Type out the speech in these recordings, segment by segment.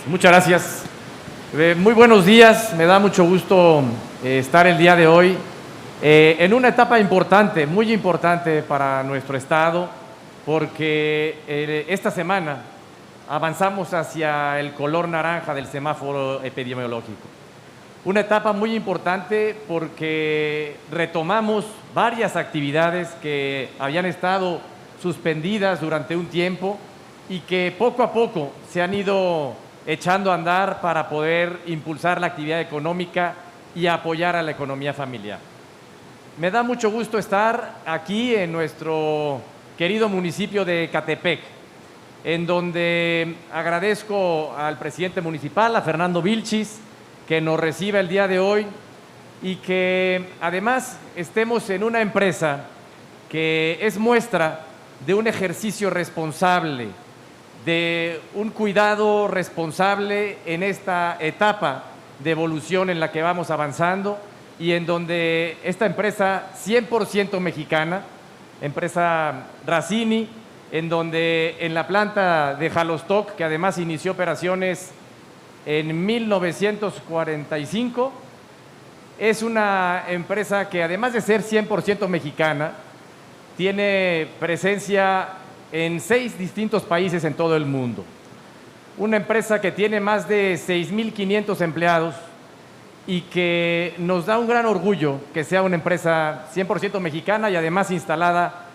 Muchas gracias. Muy buenos días, me da mucho gusto estar el día de hoy en una etapa importante, muy importante para nuestro Estado, porque esta semana avanzamos hacia el color naranja del semáforo epidemiológico. Una etapa muy importante porque retomamos varias actividades que habían estado suspendidas durante un tiempo y que poco a poco se han ido echando a andar para poder impulsar la actividad económica y apoyar a la economía familiar. Me da mucho gusto estar aquí en nuestro querido municipio de Ecatepec, en donde agradezco al presidente municipal, a Fernando Vilchis, que nos reciba el día de hoy y que además estemos en una empresa que es muestra de un ejercicio responsable, de un cuidado responsable en esta etapa de evolución en la que vamos avanzando y en donde esta empresa 100% mexicana, empresa Racini, en donde en la planta de Jalostoc, que además inició operaciones en 1945, es una empresa que además de ser 100% mexicana, tiene presencia en 6 distintos países en todo el mundo. Una empresa que tiene más de 6,500 empleados y que nos da un gran orgullo que sea una empresa 100% mexicana y además instalada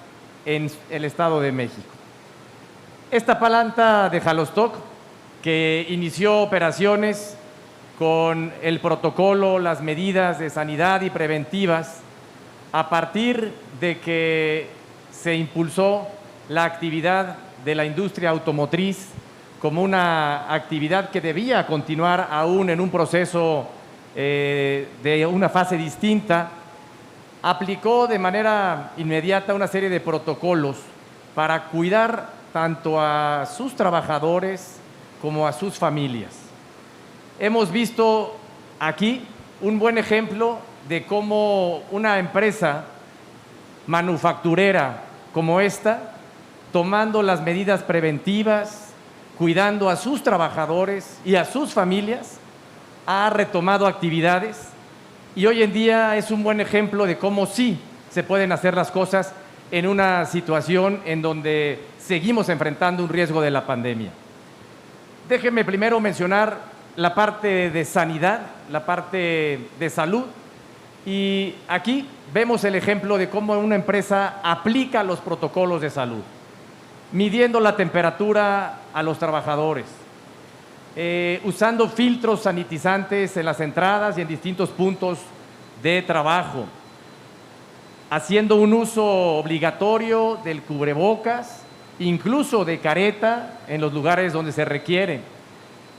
en el Estado de México. Esta planta de Jalostoc, que inició operaciones con el protocolo, las medidas de sanidad y preventivas, a partir de que se impulsó la actividad de la industria automotriz como una actividad que debía continuar aún en un proceso de una fase distinta, aplicó de manera inmediata una serie de protocolos para cuidar tanto a sus trabajadores como a sus familias. Hemos visto aquí un buen ejemplo de cómo una empresa manufacturera como esta, tomando las medidas preventivas, cuidando a sus trabajadores y a sus familias, ha retomado actividades y hoy en día es un buen ejemplo de cómo sí se pueden hacer las cosas en una situación en donde seguimos enfrentando un riesgo de la pandemia. Déjenme primero mencionar la parte de sanidad, la parte de salud, y aquí vemos el ejemplo de cómo una empresa aplica los protocolos de salud, midiendo la temperatura a los trabajadores, usando filtros sanitizantes en las entradas y en distintos puntos de trabajo, haciendo un uso obligatorio del cubrebocas, incluso de careta en los lugares donde se requiere.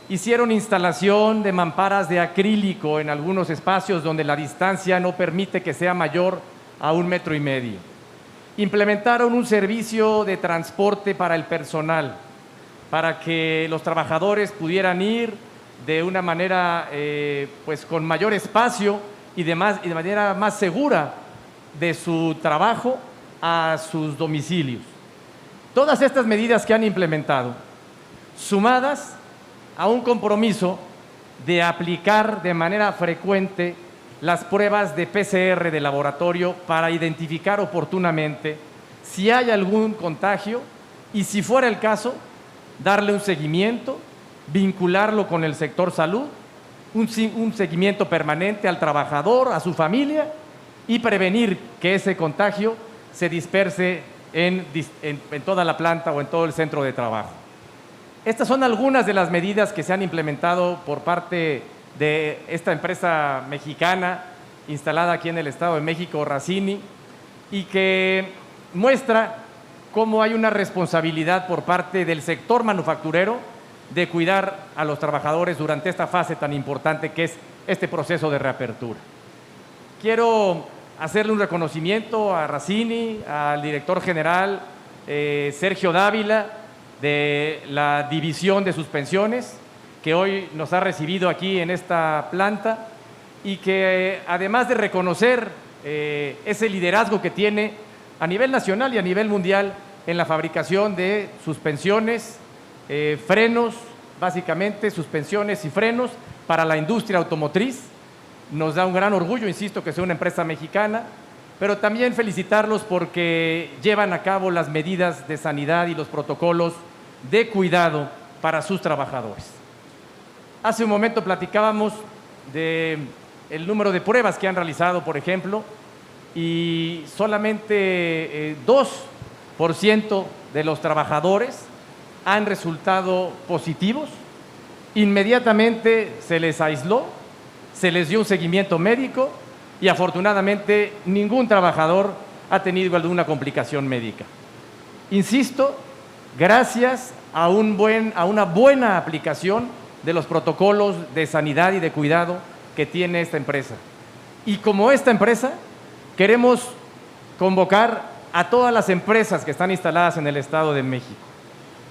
Hicieron instalación de mamparas de acrílico en algunos espacios donde la distancia no permite que sea mayor a 1,5 metros. Implementaron un servicio de transporte para el personal, para que los trabajadores pudieran ir de una manera pues con mayor espacio y de manera más segura de su trabajo a sus domicilios. Todas estas medidas que han implementado, sumadas a un compromiso de aplicar de manera frecuente las pruebas de PCR de laboratorio para identificar oportunamente si hay algún contagio y, si fuera el caso, darle un seguimiento, vincularlo con el sector salud, un seguimiento permanente al trabajador, a su familia y prevenir que ese contagio se disperse en toda la planta o en todo el centro de trabajo. Estas son algunas de las medidas que se han implementado por parte de esta empresa mexicana instalada aquí en el Estado de México, Racini, y que muestra cómo hay una responsabilidad por parte del sector manufacturero de cuidar a los trabajadores durante esta fase tan importante que es este proceso de reapertura. Quiero hacerle un reconocimiento a Racini, al director general Sergio Dávila, de la División de Suspensiones, que hoy nos ha recibido aquí en esta planta y que además de reconocer ese liderazgo que tiene a nivel nacional y a nivel mundial en la fabricación de suspensiones, frenos básicamente suspensiones y frenos para la industria automotriz. Nos da un gran orgullo, insisto, que sea una empresa mexicana, pero también felicitarlos porque llevan a cabo las medidas de sanidad y los protocolos de cuidado para sus trabajadores. Hace un momento platicábamos del número de pruebas que han realizado, por ejemplo, y solamente 2% de los trabajadores han resultado positivos. Inmediatamente se les aisló, se les dio un seguimiento médico y afortunadamente ningún trabajador ha tenido alguna complicación médica. Insisto, gracias a una buena aplicación de los protocolos de sanidad y de cuidado que tiene esta empresa. Y como esta empresa, queremos convocar a todas las empresas que están instaladas en el Estado de México,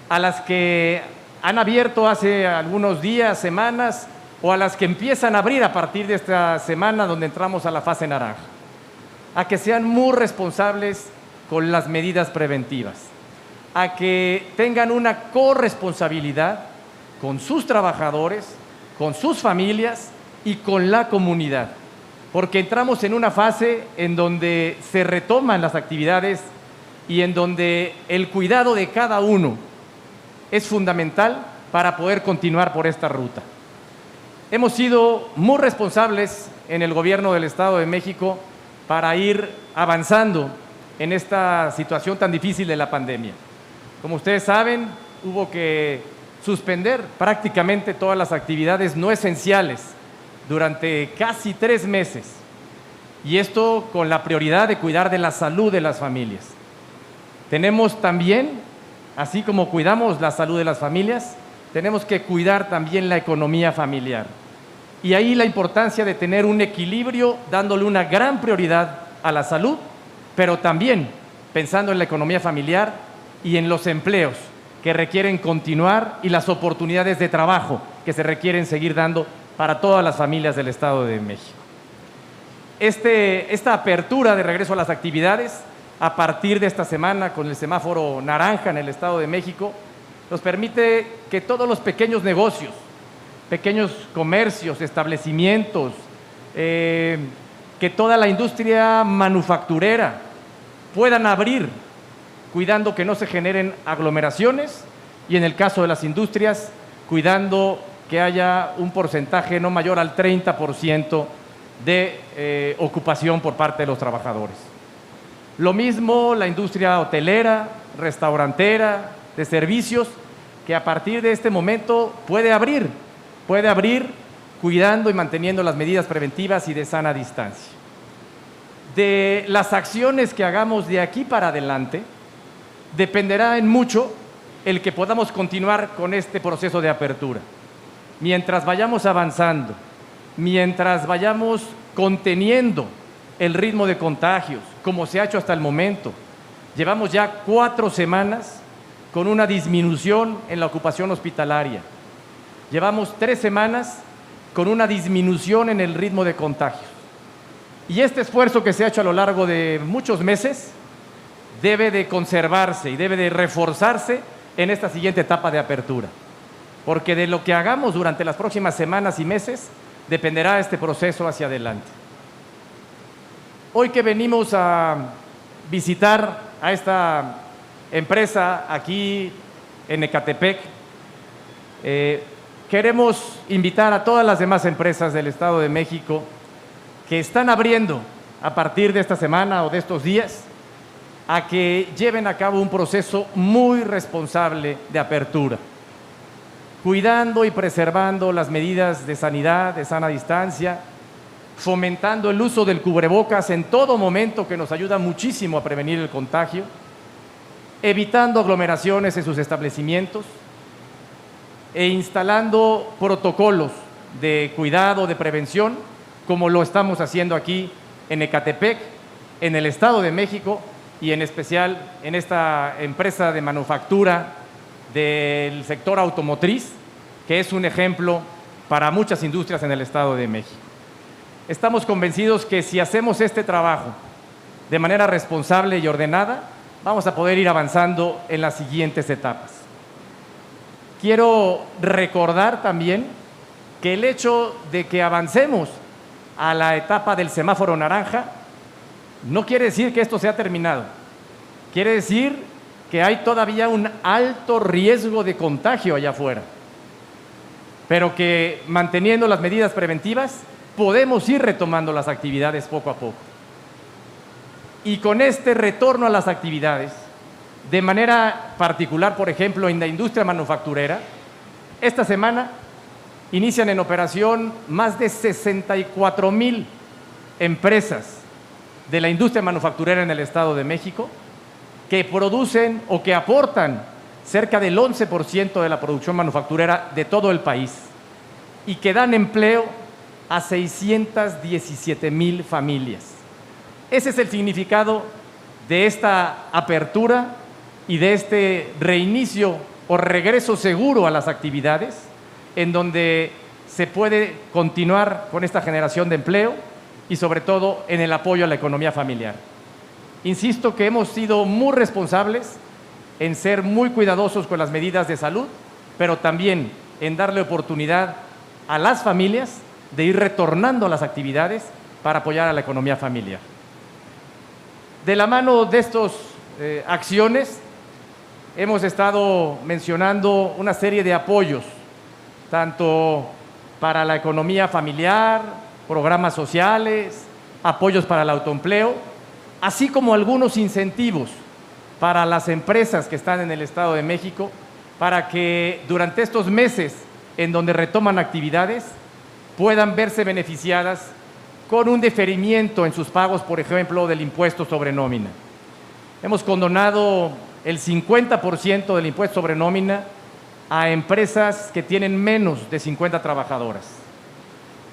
a las que han abierto hace algunos días, semanas, o a las que empiezan a abrir a partir de esta semana donde entramos a la fase naranja, a que sean muy responsables con las medidas preventivas, a que tengan una corresponsabilidad con sus trabajadores, con sus familias y con la comunidad, porque entramos en una fase en donde se retoman las actividades y en donde el cuidado de cada uno es fundamental para poder continuar por esta ruta. Hemos sido muy responsables en el gobierno del Estado de México para ir avanzando en esta situación tan difícil de la pandemia. Como ustedes saben, hubo que suspender prácticamente todas las actividades no esenciales durante casi 3 meses, y esto con la prioridad de cuidar de la salud de las familias. Tenemos también, así como cuidamos la salud de las familias, tenemos que cuidar también la economía familiar. Y ahí la importancia de tener un equilibrio, dándole una gran prioridad a la salud, pero también pensando en la economía familiar y en los empleos que requieren continuar y las oportunidades de trabajo que se requieren seguir dando para todas las familias del Estado de México. Esta apertura de regreso a las actividades, a partir de esta semana con el semáforo naranja en el Estado de México, nos permite que todos los pequeños negocios, pequeños comercios, establecimientos, que toda la industria manufacturera puedan abrir, cuidando que no se generen aglomeraciones y en el caso de las industrias, cuidando que haya un porcentaje no mayor al 30% de ocupación por parte de los trabajadores. Lo mismo la industria hotelera, restaurantera, de servicios, que a partir de este momento puede abrir cuidando y manteniendo las medidas preventivas y de sana distancia. De las acciones que hagamos de aquí para adelante, dependerá en mucho el que podamos continuar con este proceso de apertura. Mientras vayamos avanzando, mientras vayamos conteniendo el ritmo de contagios, como se ha hecho hasta el momento, llevamos ya 4 semanas con una disminución en la ocupación hospitalaria. Llevamos 3 semanas con una disminución en el ritmo de contagios. Y este esfuerzo que se ha hecho a lo largo de muchos meses debe de conservarse y debe de reforzarse en esta siguiente etapa de apertura. Porque de lo que hagamos durante las próximas semanas y meses dependerá este proceso hacia adelante. Hoy que venimos a visitar a esta empresa aquí en Ecatepec, queremos invitar a todas las demás empresas del Estado de México que están abriendo a partir de esta semana o de estos días a que lleven a cabo un proceso muy responsable de apertura, cuidando y preservando las medidas de sanidad, de sana distancia, fomentando el uso del cubrebocas en todo momento, que nos ayuda muchísimo a prevenir el contagio, evitando aglomeraciones en sus establecimientos e instalando protocolos de cuidado, de prevención, como lo estamos haciendo aquí en Ecatepec, en el Estado de México y en especial en esta empresa de manufactura del sector automotriz, que es un ejemplo para muchas industrias en el Estado de México. Estamos convencidos que si hacemos este trabajo de manera responsable y ordenada, vamos a poder ir avanzando en las siguientes etapas. quiero recordar también que el hecho de que avancemos a la etapa del semáforo naranja no quiere decir que esto se ha terminado. Quiere decir que hay todavía un alto riesgo de contagio allá afuera, pero que manteniendo las medidas preventivas podemos ir retomando las actividades poco a poco. Y con este retorno a las actividades, de manera particular, por ejemplo, en la industria manufacturera, esta semana inician en operación más de 64,000 empresas de la industria manufacturera en el Estado de México, que producen o que aportan cerca del 11% de la producción manufacturera de todo el país y que dan empleo a 617,000 familias. Ese es el significado de esta apertura y de este reinicio o regreso seguro a las actividades, en donde se puede continuar con esta generación de empleo y sobre todo en el apoyo a la economía familiar. Insisto que hemos sido muy responsables en ser muy cuidadosos con las medidas de salud, pero también en darle oportunidad a las familias de ir retornando a las actividades para apoyar a la economía familiar. De la mano de estas acciones, hemos estado mencionando una serie de apoyos, tanto para la economía familiar, programas sociales, apoyos para el autoempleo, así como algunos incentivos para las empresas que están en el Estado de México, para que durante estos meses en donde retoman actividades puedan verse beneficiadas con un deferimiento en sus pagos, por ejemplo, del impuesto sobre nómina. Hemos condonado el 50% del impuesto sobre nómina a empresas que tienen menos de 50 trabajadoras.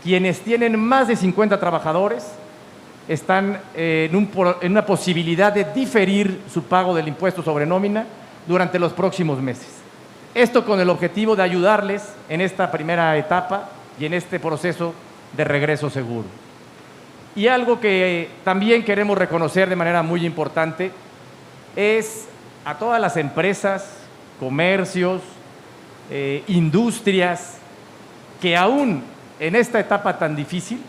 Quienes tienen más de 50 trabajadores están en una posibilidad de diferir su pago del impuesto sobre nómina durante los próximos meses. Esto con el objetivo de ayudarles en esta primera etapa y en este proceso de regreso seguro. Y algo que también queremos reconocer de manera muy importante es a todas las empresas, comercios, industrias que aún en esta etapa tan difícil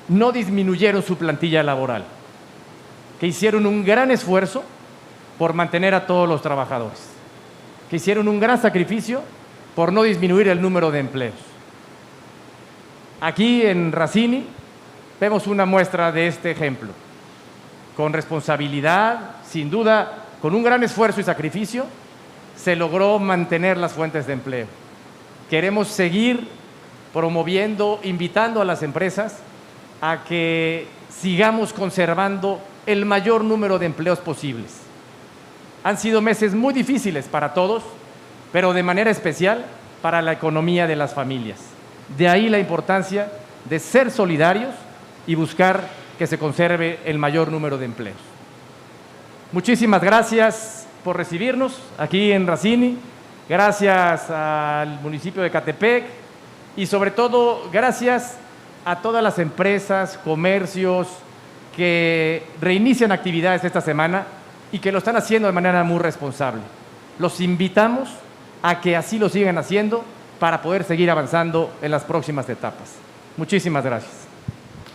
no disminuyeron su plantilla laboral, que hicieron un gran esfuerzo por mantener a todos los trabajadores, que hicieron un gran sacrificio por no disminuir el número de empleos. Aquí en Racini vemos una muestra de este ejemplo. Con responsabilidad, sin duda, con un gran esfuerzo y sacrificio, se logró mantener las fuentes de empleo. Queremos seguir promoviendo, invitando a las empresas a que sigamos conservando el mayor número de empleos posibles. Han sido meses muy difíciles para todos, pero de manera especial para la economía de las familias. De ahí la importancia de ser solidarios y buscar que se conserve el mayor número de empleos. Muchísimas gracias por recibirnos aquí en Racini, gracias al municipio de Ecatepec y sobre todo gracias a todas las empresas, comercios que reinician actividades esta semana y que lo están haciendo de manera muy responsable. Los invitamos a que así lo sigan haciendo para poder seguir avanzando en las próximas etapas. Muchísimas gracias.